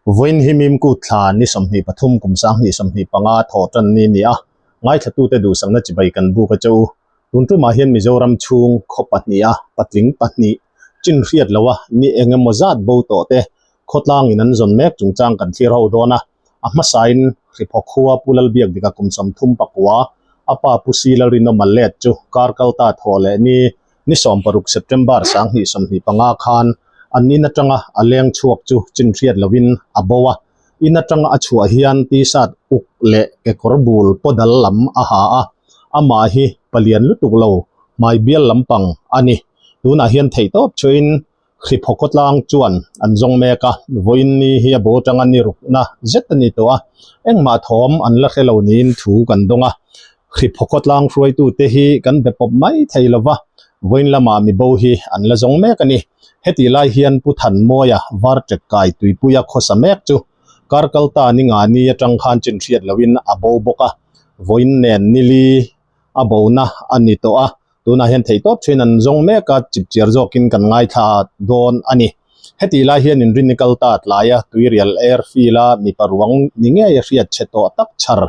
voin himim ku thla ni somni pathum kumsang ni somni panga thotan ni nia ngai thatu te du sangna chibai kan bu ka chau tuntu ma hian mizoram chung khopatnia patling patni chin riat lawa ni engemaw zat bo to te khotlang in an zon mek chungchang kan thlir ho dona ahma sain ripokhuwa pulal biak dika kumsam thum pakwa apa pusila rino malet chu karkalta thole ni som paruk september sang ni somni panga khan anni na tanga aleng chuak chu chin riat lovin abowa ina tanga achua hian ti sat uk le ke korbul podal lam aha a ama hi palian lutuk lo mai bial lampang ani tuna hian theitop chuin khriphokotlang chuan anjong meka voin ni hi abo tanga ni ru na zetani to a engma thom an la khelo nin thu kan donga khriphokotlang hroi tu te hi kan bepop mai theilowa voin lama mi bo hi an la zong mek ani heti lai hian pu than moya war tek kai tuipuya khosamek chu karkalta ni nga ni atang khan chin riat lovin abo boka voin nen nili abo na ani to a tuna hian theitop thin an zong meka chipchiar zokin kan ngai tha don ani heti lai hian in rinikal ta tlaya tuirial air fila mi parwang ninge ya riat cheto tak char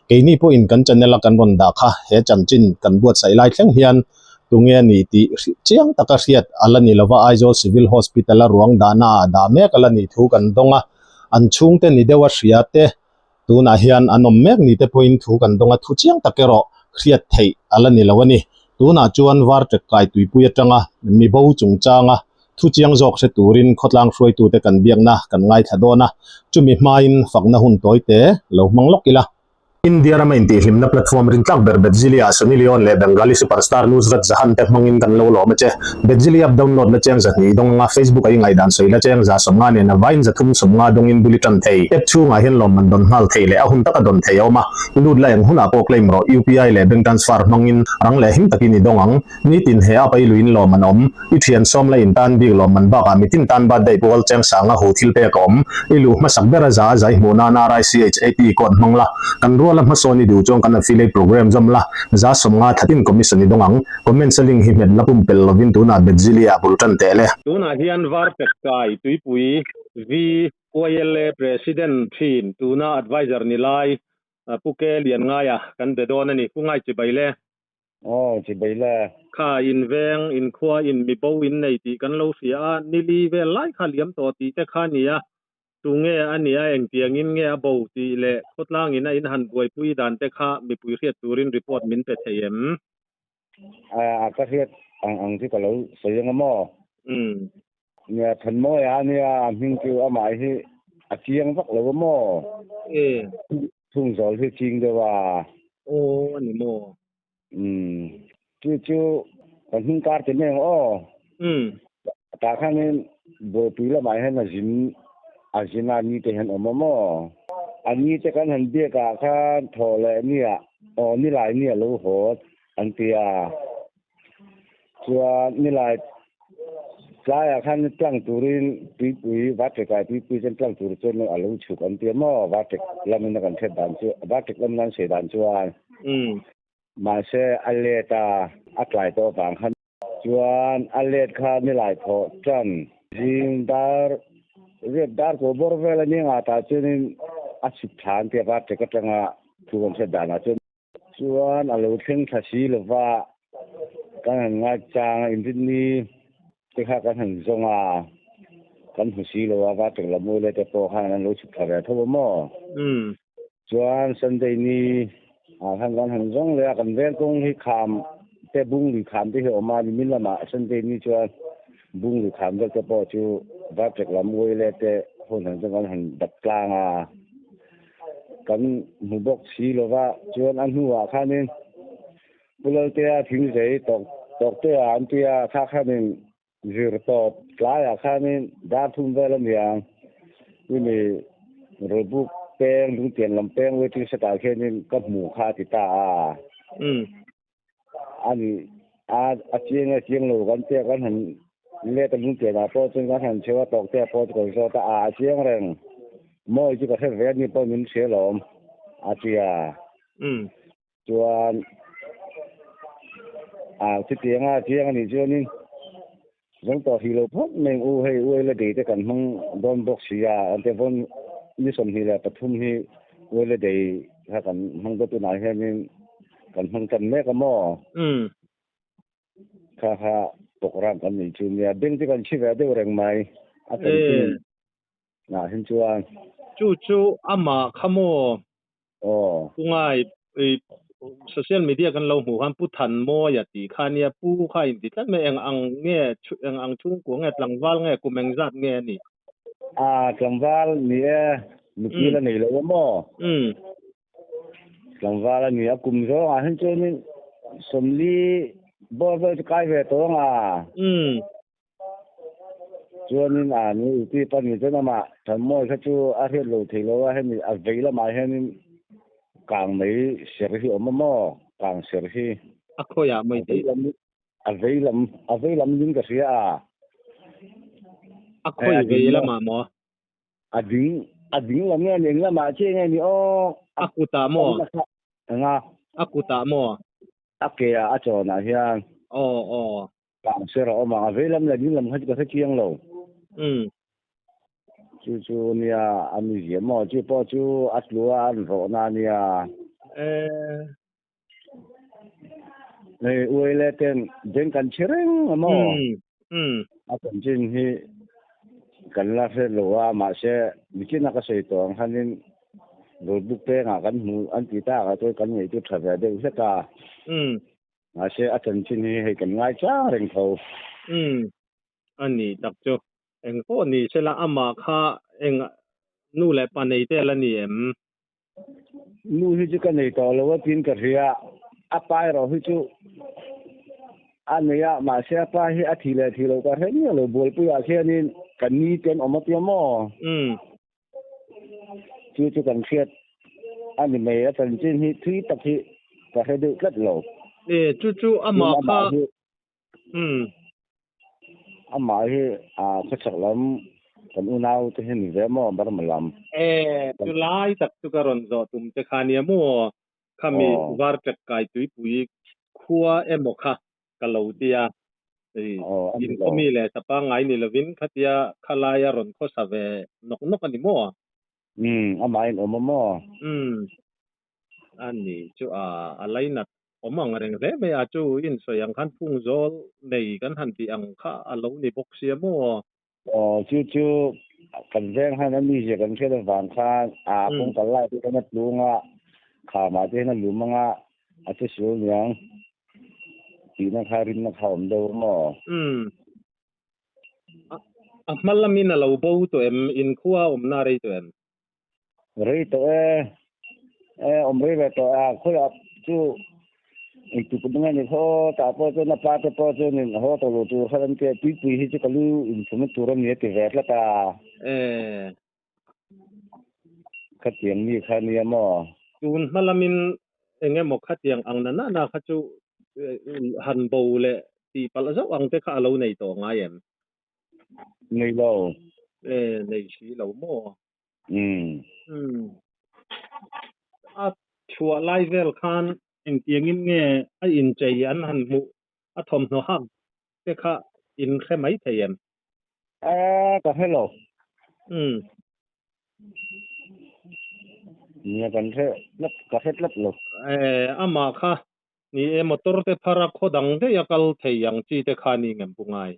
keini po in kan chanela kan ron da kha he chanchin kan buat sai lai thleng hian tunge ni ti chiang taka riat alani lova aizo civil hospital a ruang dana da mek alani thu kan donga an chung te ni dewa hria te tuna hian anom mek ni te point thu kan donga thu chiang takero riat thei alani lawani tuna chuan war tek kai tuipuya tanga mi bo chungchanga thu chiang jok se turin khotlang hroi tu te kan biakna kan ngai thadona chumi hmain fakna hun toite lo manglokila India rama inti himna platform rin tlak ber Betzilia Sonilion le Bengali Superstar News rat zahan tek mangin kan lo mache Betzilia download na cheng zani dong nga Facebook ay ngai dan soi la cheng za somnga ne na Vine zathum somnga dongin bulitan thei ep chu nga hin lom man don hal thei le ahun taka don thei ma lud la yang huna ko claim ro UPI le bank transfer mangin rang le him takini dongang ni tin he apai luin lo manom I thian som la in tan bi lo man ba ka mitin tan ba dai pol cheng sanga ho thil pe kom ilu ma sakbera za zai mona na rai CHAP kon mangla kan lam hasoni du chong kan affiliate program zamla za somnga thatin commission ni dongang comment saling hi met lapum pel lovin tuna Betzilia bultan tele tuna hian war pek kai tuipui vi oil president thin tuna advisor ni lai puke lian ngaya kan de don ani kungai chi baile chi baile kha in veng in khwa in mi bo in nei ti kan lo sia nili ve lai kha liam to ti te kha nia tunge ania eng tiang in nge abo ti le khotlang ina in han boi pui dan te kha mi pui riat turin report min pe them ka riat ang ti ka lo sayang mo nya than mo ya nia ming ku amai hi a chiang vak lo mo thung zol hi ching de wa o ani mo chu kan hing kar te ne o ta khanin bo pui la mai han na jin Azina ni te han omomo ani te kan han bia ka khan thole nia o ni lai nia lo hot antia chua ni lai klaya khan tlang turin pui wat kai pui chen tlang tur chen alo chuk antia mo wat lamin kan thet dan chu wat lam nan se dan chuan ma se aleta atlai to bang khan chuan alet kha ni lai tho chan jing dar riat dar ko bor vela ni nga ta chunin a chip than te ba te ka tanga chuan se dana chuan alo theng thasi lova kan nga chang indini te kha kan han zonga kan husi lova ba te la mo le te po khan lo chip thara tho mo chuan sunday ni han han zong le kan vel kong hi kham te bung li kham te ho ma ni min lama sunday ni chuan bung li kham te po chu ba tek la moi le te hon han jang han dat klanga kan mu bok si lova chuan an huwa khanin pulal te a thing sei tok te an tia kha khanin zir top klaya khanin da thum vela miang ni robuk peng lu tian lam peng we ti sa ta khenin ka mu kha ti ta ani a chiang lo kan te kan han le ta lung te da po chen kan han chewa tok te po ko so ta a chiang reng moi ji ka the ve ni po min che lom a tia chuan ti chiang ni chuanin jong to hi lo phot meng u hei u le de te kan hmang don box ya ante von นี่สมฮีแหละปทุมฮีเวลาเดย์ถ้ากันมันก็ตัวไหนแค่นี้กันมันกันแม่ก็หม้อค่ะตกรามกันนี่จูเนี่ยเด้งที่กันชีวิตได้แรงไหมอาจารย์ที่น่าเห็นจวนจู่อามาขโมอ๋อกูง่ายโซเชียลมีเดียกันเราหูฮันพูดทันโมอย่าตีข้าเนี่ยผู้ข้าอินติตั้งแต่เองอังเงี้ยเองอังชุ่งกูเงี้ยหลังวัลเงี้ยกูแมงจัดเงี้ยนี่กลางวันเนี่ยลูกพี่ละนี่เลยว่าหม้อกลางวันเนี่ยกุมร้องเห็นจวนนี่สมลีบ่จะใกล้เวตัวจวนนี่นี่ที่ปันนี่จะมาทำมวยเขาจู่อาเทียนลูทีแล้วว่าให้มีอาเวลมาให้นี่กลางไม่เสียที่อมมอกลางเสียที่อะโคยาไม่ดีอาเวลยิ่งกระเสียอะโคยเวลมาหมออดิ้งละเงี้ยหนึ่งละมาเช่ไงนี่อ๋ออะกูตาหมองะอะกูตาหมออะเกียอะจอนะเฮียงอ๋อ bang sera o ma avelam la din lam ha ka chiang lo chu nia ami ye mo chu po chu atlua an ro na nia nei uele ten den kan chireng mo a kan jin hi kan la fe lo wa ma se mikina ka sei to hanin ro bu pe nga kan mu an ti ta ka to kan nei tu tha de se ka mà sẽ ở trên trên này cái ngay cha rèn thầu anh này đặc cho anh có này sẽ là ama kha anh nu lại pan này thế là này em nu hi cái này to là tin cái gì à pai rồi hi chú anh này mà sẽ pai hi thì là cái hết nhiều rồi buổi bây giờ thế nên cái ní tiền ở một tiền mò chú cần thiết anh này mấy ở trên trên hi thủy tập hi cái hết được rất lâuจู่ama kha ama hi kho chak lam kan unau te hin ve mo bar malam tu lai tak tu karon zo tum te khania mo khami war tak kai tui pui khua emo kha kalotia in komi le tapa ngai ni lovin khatia khalaya ron kho save nok ani mo ama in mo ani chu alainat omang reng re me a chu in so yang khan phung zol nei kan han ti ang kha alo ni boxia mo chu kan veng han mi je kan khe van kha kong kan lai ti kan lunga kha ma te na lumanga a che su yang ti na kha rin na khom do mo malamin na lo bo to em in khuwa na rei to em rei to rei ve to khoya chu itu pendengar ni ho tak apa tu nak apa tu ni ho tu lu tu kalau ke pipi hi tu kalau cuma turun ni ke vet lah ta katiang ni kan ni mo tun malamin enge mo katiang ang na kha chu han bo le ti pala zo ang te kha lo nei to ngai em nei lo nei si lo mo a chua lai vel khan in tiang in nge a in chei an han mu a thom no ham te kha in khe mai thayem ka hello nia kan the lap ka het lap lo ama kha ni motor te phara khodang de yakal theyang chi te khani ngem pungai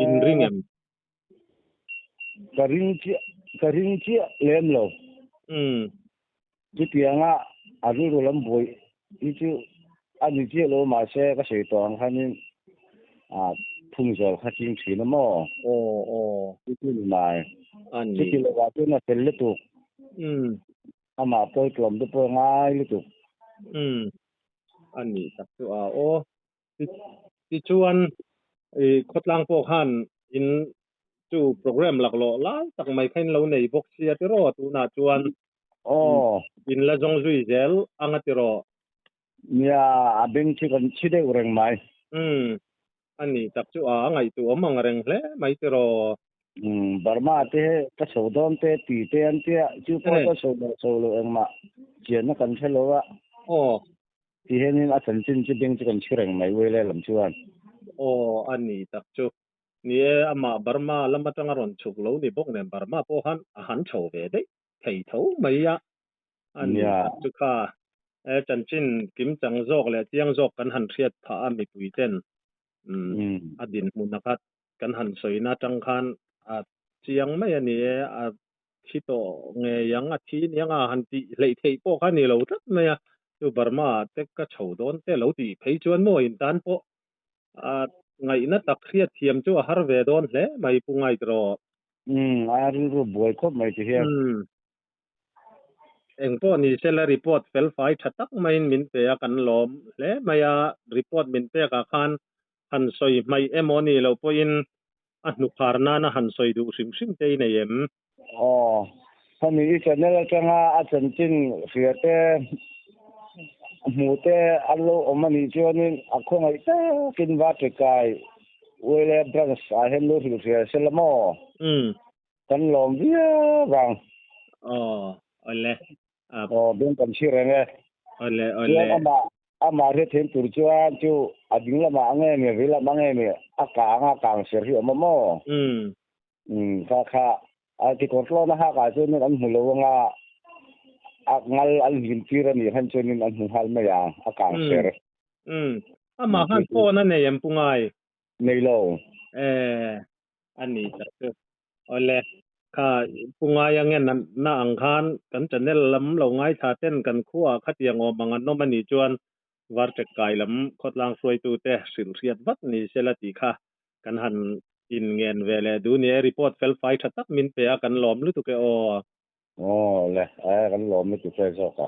in ringem karing chi lem lo cái tiếng rồi lắm bụi ý chứ anh đi chơi lo mà xe cái sợi toàn hay nên phun rồi khai chim chỉ nó mò cái này cái là cái nó tên lít tục mà tôi làm tôi bơi ngay lít tục anh đi tập tuที่ชวนคดลังพวกหันอินจูโปรแกรมหลักหล่อล้ตักไม่ขึ้นเราในบ็อกเซียที่รอตูน่าชวนอินละจงจุยเจลอังติรอเนี่ยเบงที่กันชิดได้อุรงไหมอันนี้ตักจูไงตัวมังเร่งเลยไม่ติรอบาร์มาเตะก็สอดอนเตะตีเตะอันเตะจูพอก็สอดเองมาเจียนนักกันเชลวะที่เห็นนี่อาจารย์จินที่เบงที่กันชิดเร่งไหมเวลาลำชวนอันนี้ตักจู ni ama Burma lama tanga ron chuk lo ni bok ne Burma po han chho ve dei thei tho mai ya ani Yeah. chu kha chan chin kim chang jok le chiang jok kan han thiat pha mi pui ten adin munakat kan han soina tang khan a chiang mai ani a khito nge yang a thi yang a han ti lei thei po kha ni lo tat mai a chu Burma te ka chho don te lo ti phei chuan mo in tan po a ngai na tak khriat thiam chu a har ve don hle mai pu ngai tro I ru boy khop mai ti hian. eng po ni sela report fel fai thatak main min pe a kan lom hle maya report min pe ka khan han soi mai emoni lo po in a nu kharna na han soi du sim sim te nei em Hôm nay cái này là à chân chính phía thế mù thế alo ông mình cho nên à không ai thế kinh vắt cái vậy là bây giờ hello phía sẽ là mò kan lom vía vàng ole bên kan chi rồi nghe ole ama re thêm tur chuan chu ading la ma nge me vela ma nge me aka ser hi ma mo kha ti kontrol na ha ka chu ni an hulo nga ngal al hin tira ni han chu ni an hu hal ma ya aka ser ama han po na nei em pungai nei lo ani tak ole kha pungai angen na ang khan kan channel lam lo ngai tha ten kan khuwa khatiang o mangan no mani chuan war tek kai lam khotlang soi tu te sil riat vat ni selati kha kan han in ngen vele du ni report fel fai thatak min pe a kan lom lu tu ke le kan lom mi tu fe so ka